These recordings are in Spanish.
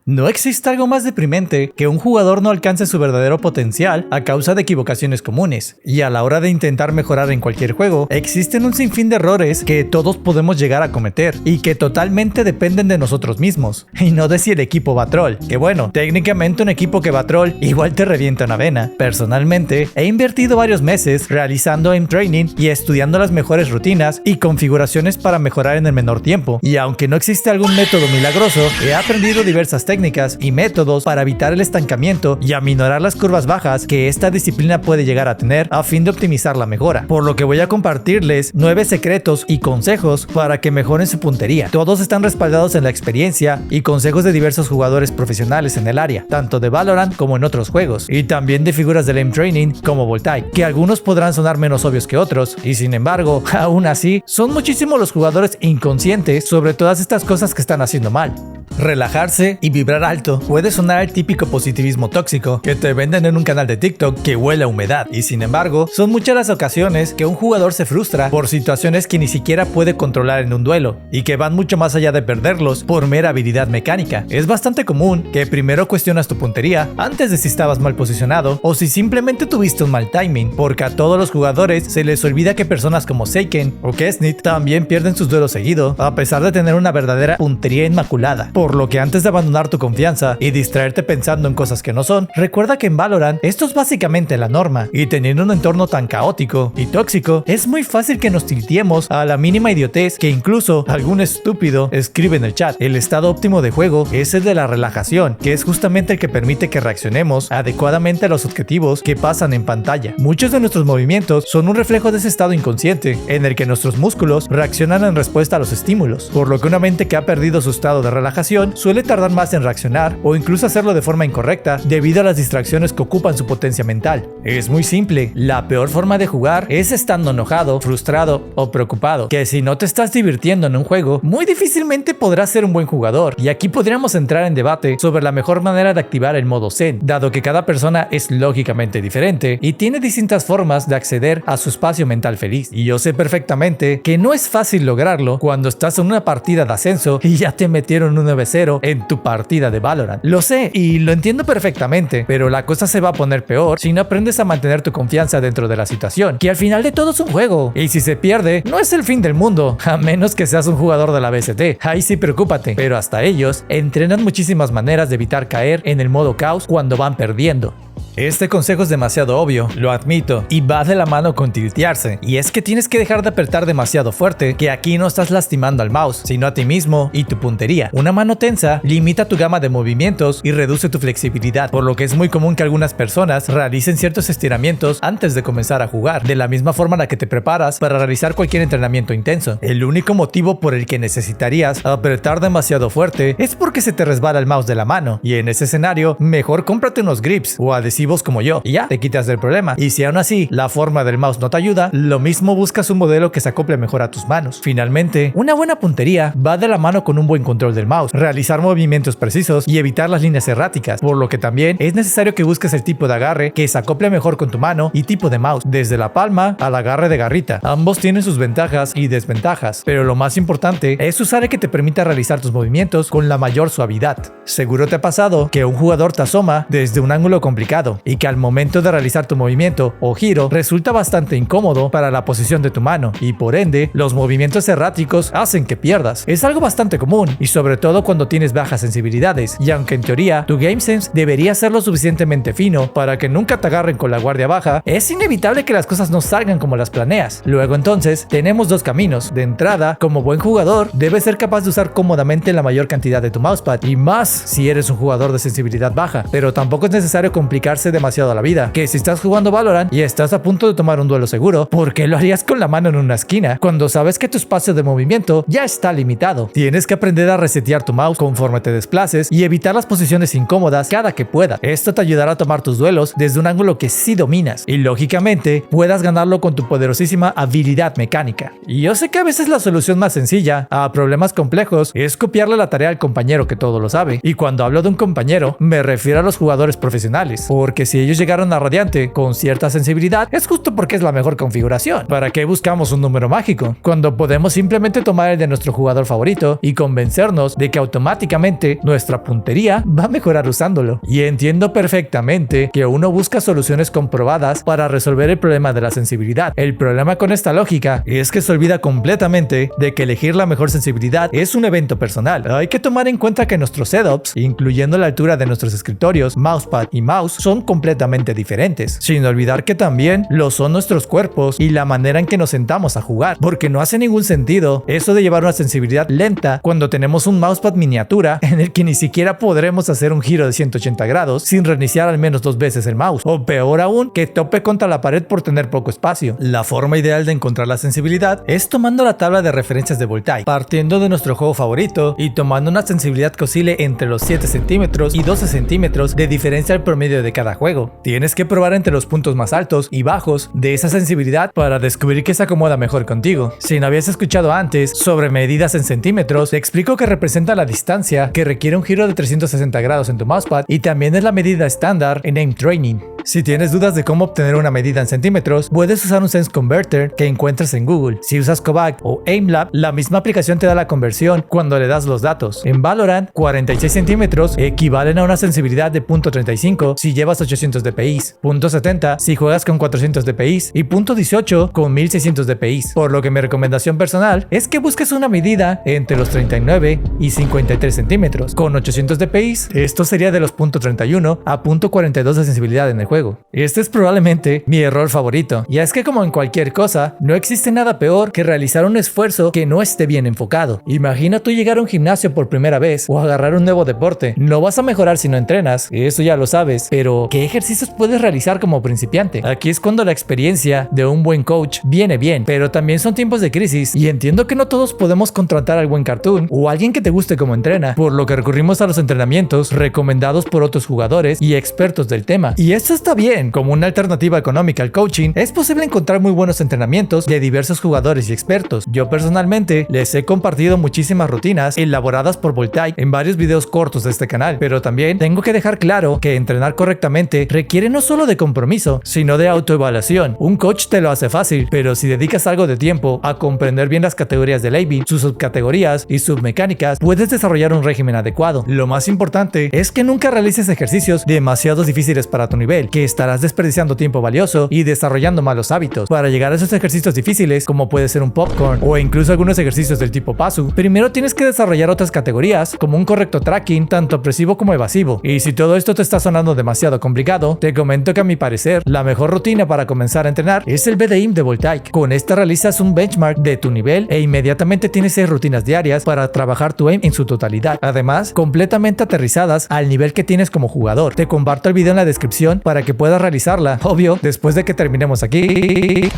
No existe algo más deprimente que un jugador no alcance su verdadero potencial a causa de equivocaciones comunes, y a la hora de intentar mejorar en cualquier juego, existen un sinfín de errores que todos podemos llegar a cometer y que totalmente dependen de nosotros mismos, y no de si el equipo va troll, que bueno, técnicamente un equipo que va troll igual te revienta una vena. Personalmente, he invertido varios meses realizando aim training y estudiando las mejores rutinas y configuraciones para mejorar en el menor tiempo, y aunque no existe algún método milagroso, he aprendido diversas técnicas y métodos para evitar el estancamiento y aminorar las curvas bajas que esta disciplina puede llegar a tener a fin de optimizar la mejora, por lo que voy a compartirles 9 secretos y consejos para que mejoren su puntería. Todos están respaldados en la experiencia y consejos de diversos jugadores profesionales en el área, tanto de Valorant como en otros juegos, y también de figuras del aim training como Voltaire, que algunos podrán sonar menos obvios que otros, y sin embargo, aún así, son muchísimos los jugadores inconscientes sobre todas estas cosas que están haciendo mal. Relajarse y vibrar alto puede sonar el típico positivismo tóxico que te venden en un canal de TikTok que huele a humedad, y sin embargo, son muchas las ocasiones que un jugador se frustra por situaciones que ni siquiera puede controlar en un duelo, y que van mucho más allá de perderlos por mera habilidad mecánica. Es bastante común que primero cuestionas tu puntería antes de si estabas mal posicionado o si simplemente tuviste un mal timing, porque a todos los jugadores se les olvida que personas como Seiken o Kesnit también pierden sus duelos seguido, a pesar de tener una verdadera puntería inmaculada. Por lo que antes de abandonar tu confianza y distraerte pensando en cosas que no son, recuerda que en Valorant esto es básicamente la norma, y teniendo un entorno tan caótico y tóxico, es muy fácil que nos tiltiemos a la mínima idiotez que incluso algún estúpido escribe en el chat. El estado óptimo de juego es el de la relajación, que es justamente el que permite que reaccionemos adecuadamente a los objetivos que pasan en pantalla. Muchos de nuestros movimientos son un reflejo de ese estado inconsciente, en el que nuestros músculos reaccionan en respuesta a los estímulos, por lo que una mente que ha perdido su estado de relajación suele tardar más en reaccionar o incluso hacerlo de forma incorrecta debido a las distracciones que ocupan su potencia mental. Es muy simple, la peor forma de jugar es estando enojado, frustrado o preocupado, que si no te estás divirtiendo en un juego, muy difícilmente podrás ser un buen jugador, y aquí podríamos entrar en debate sobre la mejor manera de activar el modo Zen, dado que cada persona es lógicamente diferente y tiene distintas formas de acceder a su espacio mental feliz, y yo sé perfectamente que no es fácil lograrlo cuando estás en una partida de ascenso y ya te metieron un 9-0 en tu partida de Valorant. Lo sé y lo entiendo perfectamente, pero la cosa se va a poner peor si no aprendes a mantener tu confianza dentro de la situación, que al final de todo es un juego, y si se pierde, no es el fin del mundo, a menos que seas un jugador de la BST, ahí sí preocúpate, pero hasta ellos entrenan muchísimas maneras de evitar caer en el modo caos cuando van perdiendo. Este consejo es demasiado obvio, lo admito, y va de la mano con tiltearse, y es que tienes que dejar de apretar demasiado fuerte, que aquí no estás lastimando al mouse, sino a ti mismo y tu puntería. Una mano tensa limita tu gama de movimientos y reduce tu flexibilidad, por lo que es muy común que algunas personas realicen ciertos estiramientos antes de comenzar a jugar, de la misma forma en la que te preparas para realizar cualquier entrenamiento intenso. El único motivo por el que necesitarías apretar demasiado fuerte es porque se te resbala el mouse de la mano, y en ese escenario, mejor cómprate unos grips o adhesivos como yo, y ya te quitas del problema. Y si aún así la forma del mouse no te ayuda, lo mismo buscas un modelo que se acople mejor a tus manos. Finalmente, una buena puntería va de la mano con un buen control del mouse, realizar movimientos precisos y evitar las líneas erráticas, por lo que también es necesario que busques el tipo de agarre que se acople mejor con tu mano y tipo de mouse, desde la palma al agarre de garrita. Ambos tienen sus ventajas y desventajas, pero lo más importante es usar el que te permita realizar tus movimientos con la mayor suavidad. Seguro te ha pasado que un jugador te asoma desde un ángulo complicado y que al momento de realizar tu movimiento o giro resulta bastante incómodo para la posición de tu mano, y por ende los movimientos erráticos hacen que pierdas. Es algo bastante común, y sobre todo cuando tienes bajas sensibilidades, y aunque en teoría tu game sense debería ser lo suficientemente fino para que nunca te agarren con la guardia baja, es inevitable que las cosas no salgan como las planeas. Luego entonces tenemos dos caminos. De entrada, como buen jugador debes ser capaz de usar cómodamente la mayor cantidad de tu mousepad, y más si eres un jugador de sensibilidad baja, pero tampoco es necesario complicarse demasiado a la vida, que si estás jugando Valorant y estás a punto de tomar un duelo seguro, ¿por qué lo harías con la mano en una esquina cuando sabes que tu espacio de movimiento ya está limitado? Tienes que aprender a resetear tu mouse conforme te desplaces y evitar las posiciones incómodas cada que puedas. Esto te ayudará a tomar tus duelos desde un ángulo que sí dominas, y lógicamente puedas ganarlo con tu poderosísima habilidad mecánica. Y yo sé que a veces la solución más sencilla a problemas complejos es copiarle la tarea al compañero que todo lo sabe, y cuando hablo de un compañero me refiero a los jugadores profesionales, porque porque si ellos llegaron a Radiante con cierta sensibilidad, es justo porque es la mejor configuración. ¿Para qué buscamos un número mágico? Cuando podemos simplemente tomar el de nuestro jugador favorito y convencernos de que automáticamente nuestra puntería va a mejorar usándolo. Y entiendo perfectamente que uno busca soluciones comprobadas para resolver el problema de la sensibilidad. El problema con esta lógica es que se olvida completamente de que elegir la mejor sensibilidad es un evento personal. Hay que tomar en cuenta que nuestros setups, incluyendo la altura de nuestros escritorios, mousepad y mouse, son completamente diferentes, sin olvidar que también lo son nuestros cuerpos y la manera en que nos sentamos a jugar, porque no hace ningún sentido eso de llevar una sensibilidad lenta cuando tenemos un mousepad miniatura en el que ni siquiera podremos hacer un giro de 180 grados sin reiniciar al menos 2 veces el mouse, o peor aún, que tope contra la pared por tener poco espacio. La forma ideal de encontrar la sensibilidad es tomando la tabla de referencias de Voltaic, partiendo de nuestro juego favorito y tomando una sensibilidad que oscile entre los 7 centímetros y 12 centímetros de diferencia al promedio de cada juego. Tienes que probar entre los puntos más altos y bajos de esa sensibilidad para descubrir qué se acomoda mejor contigo. Si no habías escuchado antes sobre medidas en centímetros, te explico que representa la distancia que requiere un giro de 360 grados en tu mousepad y también es la medida estándar en Aim Training. Si tienes dudas de cómo obtener una medida en centímetros, puedes usar un Sense Converter que encuentras en Google. Si usas Kovac o AimLab, la misma aplicación te da la conversión cuando le das los datos. En Valorant, 46 centímetros equivalen a una sensibilidad de .35 si llevas 800 dpi, .70 si juegas con 400 dpi y .18 con 1600 dpi. Por lo que mi recomendación personal es que busques una medida entre los 39 y 53 centímetros. Con 800 dpi, esto sería de los .31 a .42 de sensibilidad en el juego. Este es probablemente mi error favorito, y es que como en cualquier cosa, no existe nada peor que realizar un esfuerzo que no esté bien enfocado. Imagina tú llegar a un gimnasio por primera vez o agarrar un nuevo deporte. No vas a mejorar si no entrenas, eso ya lo sabes, pero ¿qué ejercicios puedes realizar como principiante? Aquí es cuando la experiencia de un buen coach viene bien, pero también son tiempos de crisis y entiendo que no todos podemos contratar al buen cartoon o alguien que te guste como entrena, por lo que recurrimos a los entrenamientos recomendados por otros jugadores y expertos del tema. Y esto está bien, como una alternativa económica al coaching, es posible encontrar muy buenos entrenamientos de diversos jugadores y expertos. Yo personalmente les he compartido muchísimas rutinas elaboradas por Voltaic en varios videos cortos de este canal, pero también tengo que dejar claro que entrenar correctamente requiere no solo de compromiso, sino de autoevaluación. Un coach te lo hace fácil, pero si dedicas algo de tiempo a comprender bien las categorías del AB, sus subcategorías y submecánicas, puedes desarrollar un régimen adecuado. Lo más importante es que nunca realices ejercicios demasiado difíciles para tu nivel, que estarás desperdiciando tiempo valioso y desarrollando malos hábitos. Para llegar a esos ejercicios difíciles, como puede ser un popcorn o incluso algunos ejercicios del tipo PASU, primero tienes que desarrollar otras categorías, como un correcto tracking, tanto opresivo como evasivo. Y si todo esto te está sonando demasiado complicado, te comento que a mi parecer, la mejor rutina para comenzar a entrenar es el BDIM de Voltaic. Con esta realizas un benchmark de tu nivel e inmediatamente tienes 6 rutinas diarias para trabajar tu aim en su totalidad. Además, completamente aterrizadas al nivel que tienes como jugador. Te comparto el video en la descripción para que puedas realizarla, obvio, después de que terminemos aquí.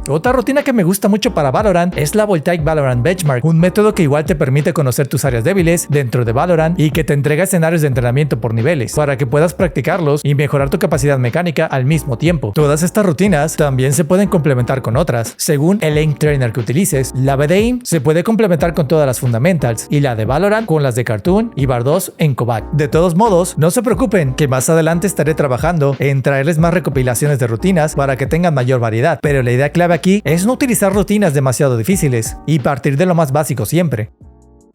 Otra rutina que me gusta mucho para Valorant es la Voltaic Valorant Benchmark, un método que igual te permite conocer tus áreas débiles dentro de Valorant y que te entrega escenarios de entrenamiento por niveles, para que puedas practicarlos y mejorar tu capacidad mecánica al mismo tiempo. Todas estas rutinas también se pueden complementar con otras, según el aim trainer que utilices. La BDAIM se puede complementar con todas las fundamentals y la de Valorant con las de Cartoon y Bar2 en Kovac. De todos modos, no se preocupen, que más adelante estaré trabajando en traerles más recopilaciones de rutinas para que tengan mayor variedad, pero la idea clave aquí es no utilizar rutinas demasiado difíciles y partir de lo más básico siempre.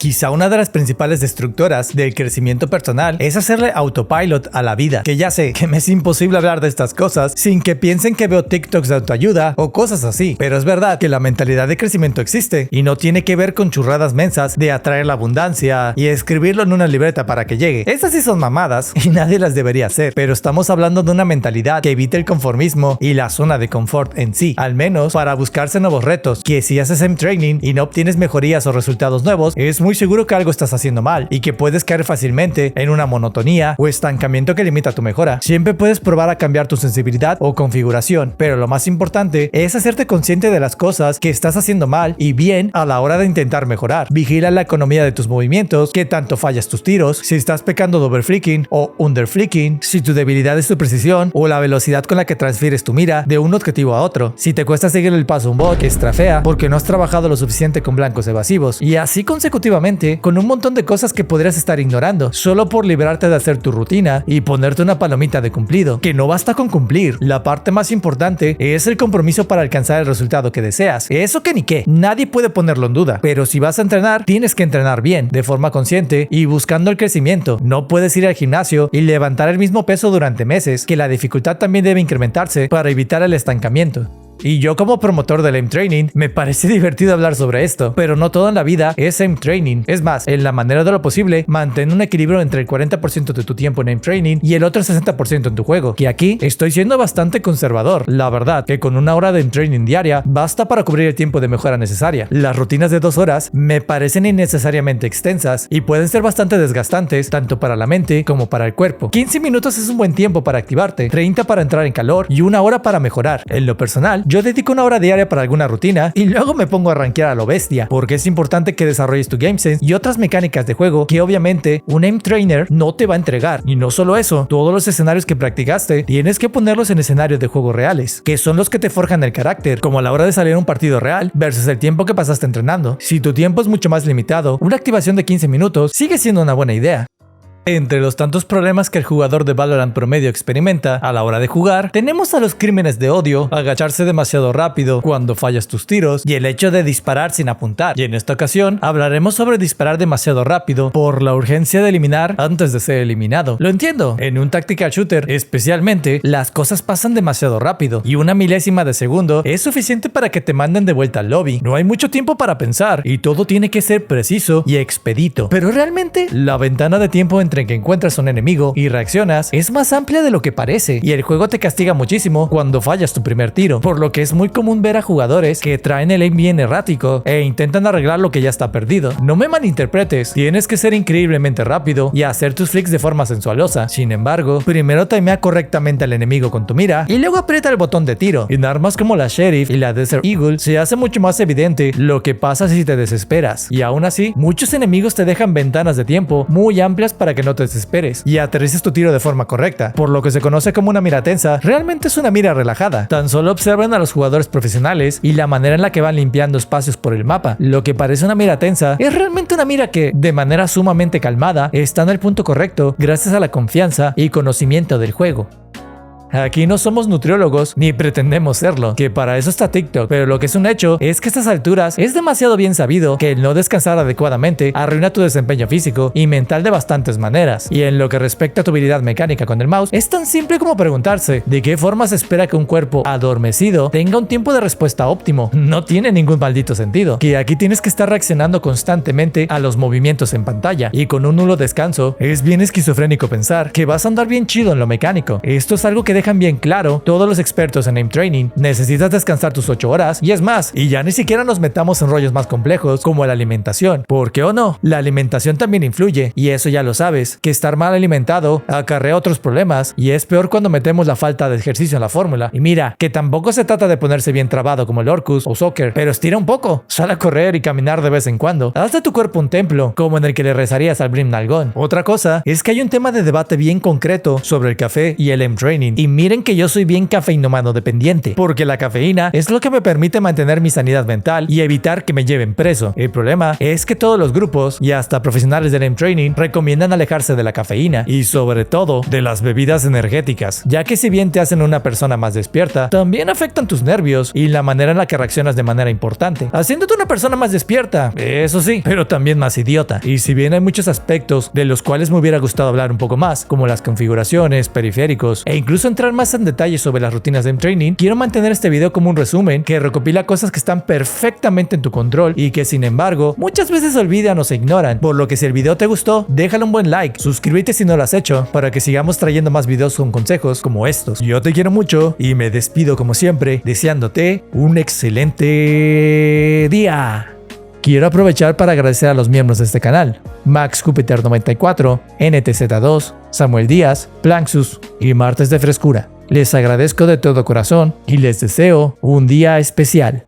Quizá una de las principales destructoras del crecimiento personal es hacerle autopilot a la vida, que ya sé que me es imposible hablar de estas cosas sin que piensen que veo TikToks de autoayuda o cosas así, pero es verdad que la mentalidad de crecimiento existe y no tiene que ver con churradas mensas de atraer la abundancia y escribirlo en una libreta para que llegue. Esas sí son mamadas y nadie las debería hacer, pero estamos hablando de una mentalidad que evite el conformismo y la zona de confort en sí, al menos para buscarse nuevos retos, que si haces training y no obtienes mejorías o resultados nuevos, es muy seguro que algo estás haciendo mal y que puedes caer fácilmente en una monotonía o estancamiento que limita tu mejora. Siempre puedes probar a cambiar tu sensibilidad o configuración, pero lo más importante es hacerte consciente de las cosas que estás haciendo mal y bien a la hora de intentar mejorar. Vigila la economía de tus movimientos, qué tanto fallas tus tiros, si estás pecando de overflicking o underflicking, si tu debilidad es tu precisión o la velocidad con la que transfieres tu mira de un objetivo a otro, si te cuesta seguir el paso a un bot que estrafea porque no has trabajado lo suficiente con blancos evasivos, y así consecutivamente. negativamente con un montón de cosas que podrías estar ignorando, solo por librarte de hacer tu rutina y ponerte una palomita de cumplido. Que no basta con cumplir, la parte más importante es el compromiso para alcanzar el resultado que deseas. Eso que ni qué, nadie puede ponerlo en duda, pero si vas a entrenar, tienes que entrenar bien, de forma consciente y buscando el crecimiento. No puedes ir al gimnasio y levantar el mismo peso durante meses, que la dificultad también debe incrementarse para evitar el estancamiento. Y yo como promotor del aim training, me parece divertido hablar sobre esto, pero no todo en la vida es aim training. Es más, en la manera de lo posible, mantén un equilibrio entre el 40% de tu tiempo en aim training y el otro 60% en tu juego, que aquí estoy siendo bastante conservador. La verdad, que con una hora de aim training diaria, basta para cubrir el tiempo de mejora necesaria. Las rutinas de 2 horas me parecen innecesariamente extensas y pueden ser bastante desgastantes, tanto para la mente como para el cuerpo. 15 minutos es un buen tiempo para activarte, 30 para entrar en calor y 1 hora para mejorar. En lo personal, yo dedico 1 hora diaria para alguna rutina y luego me pongo a rankear a lo bestia, porque es importante que desarrolles tu game sense y otras mecánicas de juego que obviamente un aim trainer no te va a entregar. Y no solo eso, todos los escenarios que practicaste tienes que ponerlos en escenarios de juego reales, que son los que te forjan el carácter, como a la hora de salir a un partido real versus el tiempo que pasaste entrenando. Si tu tiempo es mucho más limitado, una activación de 15 minutos sigue siendo una buena idea. Entre los tantos problemas que el jugador de Valorant promedio experimenta a la hora de jugar, tenemos a los crímenes de odio, agacharse demasiado rápido cuando fallas tus tiros y el hecho de disparar sin apuntar. Y en esta ocasión hablaremos sobre disparar demasiado rápido por la urgencia de eliminar antes de ser eliminado. Lo entiendo, en un tactical shooter especialmente, las cosas pasan demasiado rápido y una milésima de segundo es suficiente para que te manden de vuelta al lobby. No hay mucho tiempo para pensar y todo tiene que ser preciso y expedito. Pero realmente la ventana de tiempo entre que encuentras un enemigo y reaccionas es más amplia de lo que parece, y el juego te castiga muchísimo cuando fallas tu primer tiro, por lo que es muy común ver a jugadores que traen el aim bien errático e intentan arreglar lo que ya está perdido. No me malinterpretes, tienes que ser increíblemente rápido y hacer tus flicks de forma sensualosa. Sin embargo, primero timea correctamente al enemigo con tu mira y luego aprieta el botón de tiro. En armas como la Sheriff y la Desert Eagle se hace mucho más evidente lo que pasa si te desesperas, y aún así muchos enemigos te dejan ventanas de tiempo muy amplias para que no te desesperes y aterrices tu tiro de forma correcta. Por lo que se conoce como una mira tensa, realmente es una mira relajada. Tan solo observen a los jugadores profesionales y la manera en la que van limpiando espacios por el mapa. Lo que parece una mira tensa es realmente una mira que, de manera sumamente calmada, está en el punto correcto gracias a la confianza y conocimiento del juego. Aquí no somos nutriólogos ni pretendemos serlo, que para eso está TikTok, pero lo que es un hecho es que a estas alturas es demasiado bien sabido que el no descansar adecuadamente arruina tu desempeño físico y mental de bastantes maneras. Y en lo que respecta a tu habilidad mecánica con el mouse, es tan simple como preguntarse de qué forma se espera que un cuerpo adormecido tenga un tiempo de respuesta óptimo. No tiene ningún maldito sentido, que aquí tienes que estar reaccionando constantemente a los movimientos en pantalla, y con un nulo descanso es bien esquizofrénico pensar que vas a andar bien chido en lo mecánico. Esto es algo que dejan bien claro todos los expertos en aim training. Necesitas descansar tus 8 horas y es más, y ya ni siquiera nos metamos en rollos más complejos como la alimentación, porque o no, la alimentación también influye, y eso ya lo sabes, que estar mal alimentado acarrea otros problemas, y es peor cuando metemos la falta de ejercicio en la fórmula. Y mira, que tampoco se trata de ponerse bien trabado como el Orcus o Soccer, pero estira un poco, sal a correr y caminar de vez en cuando, haz de tu cuerpo un templo, como en el que le rezarías al Brim Nalgón. Otra cosa es que hay un tema de debate bien concreto sobre el café y el aim training, y miren que yo soy bien cafeinomano dependiente, porque la cafeína es lo que me permite mantener mi sanidad mental y evitar que me lleven preso. El problema es que todos los grupos y hasta profesionales del aim training recomiendan alejarse de la cafeína y sobre todo de las bebidas energéticas, ya que si bien te hacen una persona más despierta, también afectan tus nervios y la manera en la que reaccionas de manera importante, haciéndote una persona más despierta, eso sí, pero también más idiota. Y si bien hay muchos aspectos de los cuales me hubiera gustado hablar un poco más, como las configuraciones, periféricos e incluso entrar más en detalles sobre las rutinas de aim training, quiero mantener este video como un resumen que recopila cosas que están perfectamente en tu control y que sin embargo muchas veces se olvidan o se ignoran, por lo que si el video te gustó, déjale un buen like, suscríbete si no lo has hecho, para que sigamos trayendo más videos con consejos como estos. Yo te quiero mucho y me despido como siempre, deseándote un excelente día. Quiero aprovechar para agradecer a los miembros de este canal: Max Jupiter 94, NTZ2, Samuel Díaz, Planxus y Martes de Frescura. Les agradezco de todo corazón y les deseo un día especial.